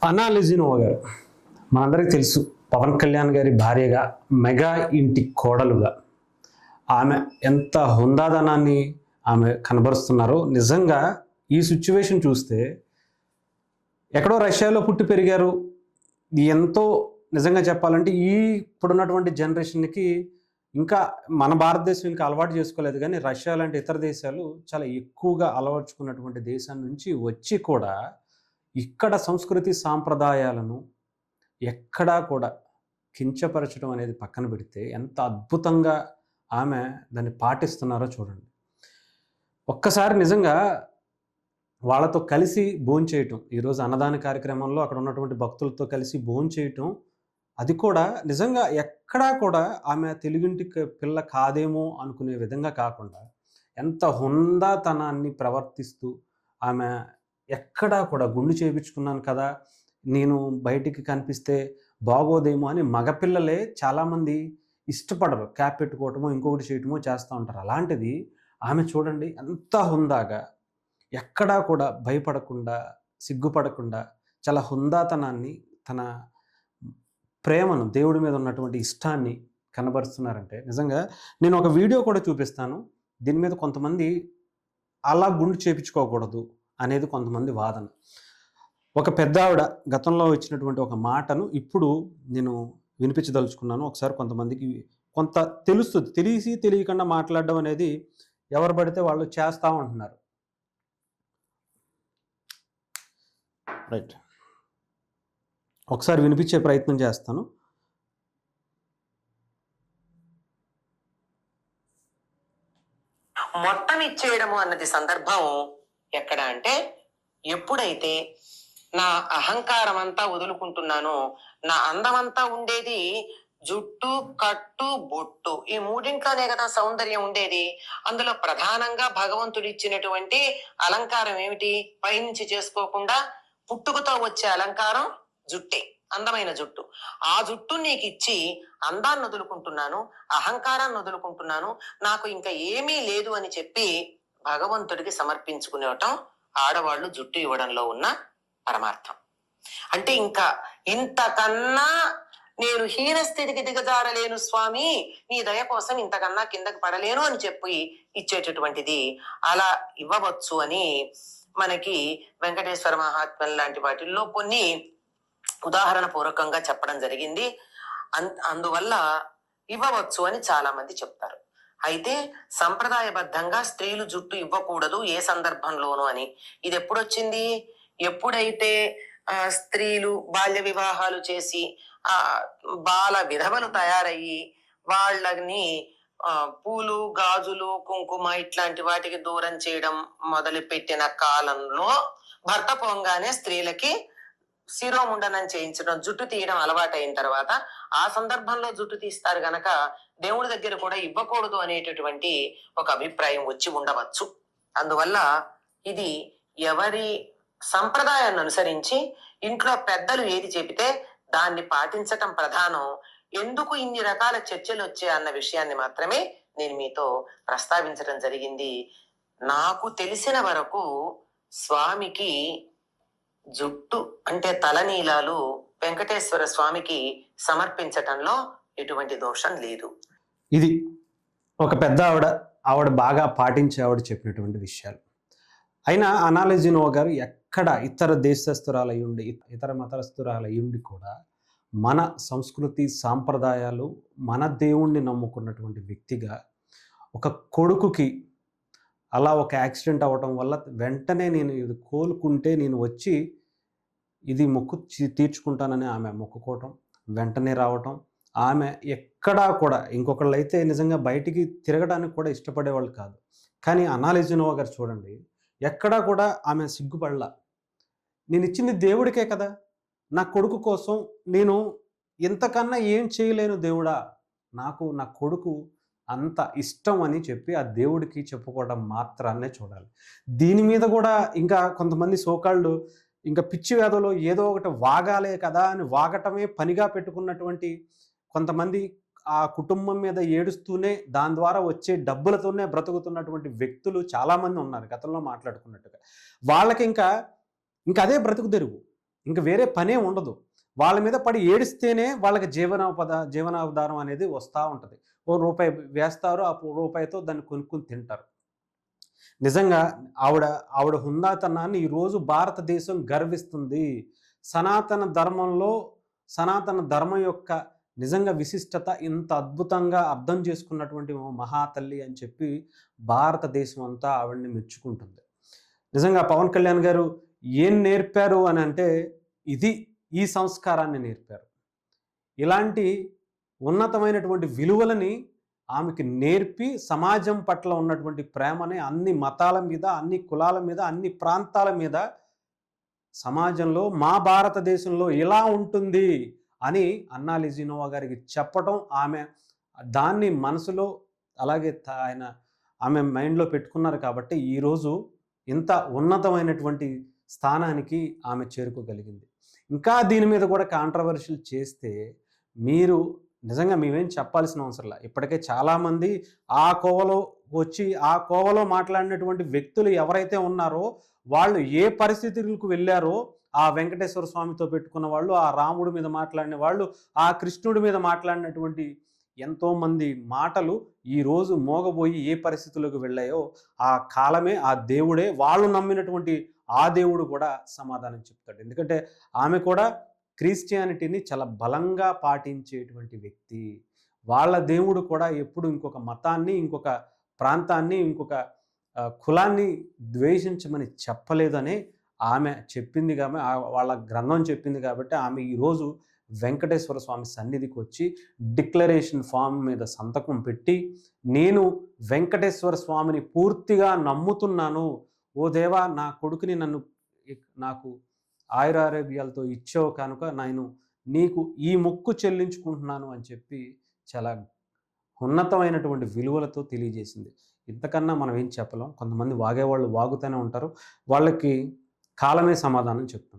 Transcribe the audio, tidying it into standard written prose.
అన్నా లెజినోవా గారు మనందరికీ తెలుసు. పవన్ కళ్యాణ్ గారి భార్యగా, మెగా ఇంటి కోడలుగా ఆమె ఎంత హుందాదనాన్ని ఆమె కనబరుస్తున్నారో. నిజంగా ఈ సిచ్యువేషన్ చూస్తే ఎక్కడో రష్యాలో పుట్టి పెరిగారు. ఎంతో నిజంగా చెప్పాలంటే ఇప్పుడున్నటువంటి జనరేషన్కి ఇంకా మన భారతదేశం ఇంకా అలవాటు చేసుకోలేదు, కానీ రష్యా లాంటి ఇతర దేశాలు చాలా ఎక్కువగా అలవర్చుకున్నటువంటి దేశం నుంచి వచ్చి కూడా ఇక్కడ సంస్కృతి సాంప్రదాయాలను ఎక్కడా కూడా కించపరచడం అనేది పక్కన పెడితే ఎంత అద్భుతంగా ఆమె దాన్ని పాటిస్తున్నారో చూడండి. ఒక్కసారి నిజంగా వాళ్ళతో కలిసి భోంచేయటం, ఈరోజు అన్నదాన కార్యక్రమంలో అక్కడ ఉన్నటువంటి భక్తులతో కలిసి భోంచేయటం, అది కూడా నిజంగా ఎక్కడా కూడా ఆమె తెలుగింటి పిల్ల కాదేమో అనుకునే విధంగా కాకుండా ఎంత హుందాతనాన్ని ప్రవర్తిస్తూ ఆమె ఎక్కడా కూడా గుండు చేయించుకున్నాను కదా, నేను బయటికి కనిపిస్తే బాగోదేమో అని మగపిల్లలే చాలామంది ఇష్టపడరు. క్యాప్ పెట్టుకోవటమో ఇంకొకటి చేయటమో చేస్తూ ఉంటారు. అలాంటిది ఆమె చూడండి ఎంత హుందాగా, ఎక్కడా కూడా భయపడకుండా, సిగ్గుపడకుండా చాలా హుందాతనాన్ని, తన ప్రేమను, దేవుడి మీద ఉన్నటువంటి ఇష్టాన్ని కనబరుస్తున్నారంటే నిజంగా నేను ఒక వీడియో కూడా చూపిస్తాను. దీని మీద కొంతమంది అలా గుండు చేయించుకోకూడదు అనేది కొంతమంది వాదన. ఒక పెద్ద ఆవిడ గతంలో ఇచ్చినటువంటి ఒక మాటను ఇప్పుడు నేను వినిపించదలుచుకున్నాను. ఒకసారి కొంతమందికి కొంత తెలుస్తుంది. తెలిసి తెలియకుండా మాట్లాడడం అనేది ఎవరు పడితే వాళ్ళు చేస్తూ ఉంటున్నారు. రైట్, ఒకసారి వినిపించే ప్రయత్నం చేస్తాను. మొత్తం ఇచ్చేయడము అన్నది సందర్భం ఎక్కడ అంటే, ఎప్పుడైతే నా అహంకారం అంతా వదులుకుంటున్నానో, నా అందమంతా ఉండేది జుట్టు, కట్టు, బొట్టు, ఈ మూడింట్లోనే కదా సౌందర్యం ఉండేది. అందులో ప్రధానంగా భగవంతుడు ఇచ్చినటువంటి అలంకారం ఏమిటి? పైనుంచి చేసుకోకుండా పుట్టుకతో వచ్చే అలంకారం జుట్టే, అందమైన జుట్టు. ఆ జుట్టు నీకు ఇచ్చి అందాన్ని వదులుకుంటున్నాను, అహంకారాన్ని వదులుకుంటున్నాను, నాకు ఇంకా ఏమీ లేదు అని చెప్పి భగవంతుడికి సమర్పించుకునేవటం ఆడవాళ్ళు జుట్టు ఇవ్వడంలో ఉన్న పరమార్థం. అంటే ఇంకా ఇంతకన్నా నేను హీన స్థితికి దిగజారలేను స్వామి, నీ దయ కోసం ఇంతకన్నా కిందకి పడలేను అని చెప్పి ఇచ్చేటటువంటిది. అలా ఇవ్వవచ్చు అని మనకి వెంకటేశ్వర మహాత్మ్యం లాంటి వాటిల్లో కొన్ని ఉదాహరణ పూర్వకంగా చెప్పడం జరిగింది. అందువల్ల ఇవ్వవచ్చు అని చాలా మంది చెప్తారు. అయితే సంప్రదాయబద్ధంగా స్త్రీలు జుట్టు ఇవ్వకూడదు ఏ సందర్భంలోనూ అని ఇది ఎప్పుడొచ్చింది? ఎప్పుడైతే స్త్రీలు బాల్య వివాహాలు చేసి బాల విధవలు తయారయ్యి వాళ్ళని పూలు, గాజులు, కుంకుమ ఇట్లాంటి వాటికి దూరం చేయడం మొదలు పెట్టిన కాలంలో భర్త పోంగానే స్త్రీలకి శిరోముండనం చేయించడం, జుట్టు తీయడం అలవాటైన తర్వాత ఆ సందర్భంలో జుట్టు తీస్తారు గనక దేవుడి దగ్గర కూడా ఇవ్వకూడదు అనేటటువంటి ఒక అభిప్రాయం వచ్చి ఉండవచ్చు. అందువల్ల ఇది ఎవరి సంప్రదాయాన్ని అనుసరించి ఇంట్లో పెద్దలు ఏది చెబితే దాన్ని పాటించటం ప్రధానం. ఎందుకు ఇన్ని రకాల చర్చలు వచ్చాయి అన్న విషయాన్ని మాత్రమే నేను మీతో ప్రస్తావించడం జరిగింది. నాకు తెలిసిన వరకు స్వామికి జుట్టు అంటే తలనీలాలు వెంకటేశ్వర స్వామికి సమర్పించటంలో ఎటువంటి దోషం లేదు. ఇది ఒక పెద్ద ఆవిడ బాగా పాటించే ఆవిడ చెప్పినటువంటి విషయాలు. అయినా అన్నా లెజినోవా గారు ఎక్కడ ఇతర దేశస్తురాలు అయ్యుండి, ఇతర మతస్థురాలు అయ్యుండి కూడా మన సంస్కృతి సాంప్రదాయాలు, మన దేవుణ్ణి నమ్ముకున్నటువంటి వ్యక్తిగా ఒక కొడుకుకి అలా ఒక యాక్సిడెంట్ అవ్వటం వల్ల వెంటనే నేను ఇది కోలుకుంటే నేను వచ్చి ఇది మొక్కు తీర్చుకుంటానని ఆమె మొక్కుకోవటం, వెంటనే రావటం. ఆమె ఎక్కడా కూడా ఇంకొకళ్ళు అయితే నిజంగా బయటికి తిరగడానికి కూడా ఇష్టపడేవాళ్ళు కాదు. కానీ అన్నా లెజినోవా గారు చూడండి, ఎక్కడా కూడా ఆమె సిగ్గుపడలా. నేను ఇచ్చింది దేవుడికే కదా, నా కొడుకు కోసం నేను ఇంతకన్నా ఏం చేయలేను దేవుడా, నాకు నా కొడుకు అంత ఇష్టం అని చెప్పి ఆ దేవుడికి చెప్పుకోవడం మాత్రాన్నే చూడాలి. దీని మీద కూడా ఇంకా కొంతమంది సోకాళ్ళు ఇంకా పిచ్చి వేదలో ఏదో ఒకటి వాగాలే కదా అని వాగటమే పనిగా పెట్టుకున్నటువంటి కొంతమంది, ఆ కుటుంబం మీద ఏడుస్తూనే దాని ద్వారా వచ్చే డబ్బులతోనే బ్రతుకుతున్నటువంటి వ్యక్తులు చాలామంది ఉన్నారు. గతంలో మాట్లాడుకున్నట్టుగా వాళ్ళకి ఇంకా అదే బ్రతుకు తెరువు. ఇంకా వేరే పనే ఉండదు. వాళ్ళ మీద పడి ఏడిస్తేనే వాళ్ళకి జీవనాధారం అనేది వస్తూ ఉంటుంది. ఓ రూపాయి వేస్తారు, ఆ రూపాయితో దాన్ని కొనుక్కొని తింటారు. నిజంగా ఆవిడ ఆవిడ హుందాతనాన్ని ఈరోజు భారతదేశం గర్విస్తుంది. సనాతన ధర్మంలో సనాతన ధర్మం యొక్క నిజంగా విశిష్టత ఇంత అద్భుతంగా అర్థం చేసుకున్నటువంటి ఓ మహాతల్లి అని చెప్పి భారతదేశం అంతా ఆవిడని మెచ్చుకుంటుంది. నిజంగా పవన్ కళ్యాణ్ గారు ఏం నేర్పారు అని అంటే ఇది ఈ సంస్కారాన్ని నేర్పారు. ఇలాంటి ఉన్నతమైనటువంటి విలువలని ఆమెకి నేర్పి సమాజం పట్ల ఉన్నటువంటి ప్రేమని అన్ని మతాల మీద, అన్ని కులాల మీద, అన్ని ప్రాంతాల మీద సమాజంలో మా భారతదేశంలో ఇలా ఉంటుంది అని అన్నా లెజినోవా గారికి చెప్పటం, ఆమె దాన్ని మనసులో అలాగే ఆమె మైండ్‌లో పెట్టుకున్నారు కాబట్టి ఈరోజు ఇంత ఉన్నతమైనటువంటి స్థానానికి ఆమె చేరుకోగలిగింది. ఇంకా దీని మీద కూడా కాంట్రవర్షియల్ చేస్తే మీరు నిజంగా మేమేం చెప్పాల్సిన అవసరంలా. ఇప్పటికే చాలామంది ఆ కోవలో వచ్చి, ఆ కోవలో మాట్లాడినటువంటి వ్యక్తులు ఎవరైతే ఉన్నారో, వాళ్ళు ఏ పరిస్థితులకు వెళ్ళారో, ఆ వెంకటేశ్వర స్వామితో పెట్టుకున్న వాళ్ళు, ఆ రాముడి మీద మాట్లాడిన వాళ్ళు, ఆ కృష్ణుడి మీద మాట్లాడినటువంటి ఎంతోమంది మాటలు ఈరోజు మోగబోయి ఏ పరిస్థితులకు వెళ్ళాయో, ఆ కాలమే, ఆ దేవుడే, వాళ్ళు నమ్మినటువంటి ఆ దేవుడు కూడా సమాధానం చెప్తాడు. ఎందుకంటే ఆమె కూడా క్రిస్టియానిటీని చాలా బలంగా పాటించేటువంటి వ్యక్తి. వాళ్ళ దేవుడు కూడా ఎప్పుడు ఇంకొక మతాన్ని, ఇంకొక ప్రాంతాన్ని, ఇంకొక కులాన్ని ద్వేషించమని చెప్పలేదని ఆమె చెప్పింది. వాళ్ళ గ్రంథం చెప్పింది కాబట్టి ఆమె ఈరోజు వెంకటేశ్వర స్వామి సన్నిధికి వచ్చి డిక్లరేషన్ ఫామ్ మీద సంతకం పెట్టి, నేను వెంకటేశ్వర స్వామిని పూర్తిగా నమ్ముతున్నాను. ఓ దేవా, నా కొడుకుని నాకు ఆయురారోగ్యాలతో ఇచ్చావు కనుక నేను నీకు ఈ మొక్కు చెల్లించుకుంటున్నాను అని చెప్పి చాలా ఉన్నతమైనటువంటి విలువలతో తెలియజేసింది. ఇంతకన్నా మనం ఏం చెప్పలేం. కొంతమంది వాగేవాళ్ళు వాగుతూనే ఉంటారు. వాళ్ళకి కాలమే సమాధానం చెప్తుంది.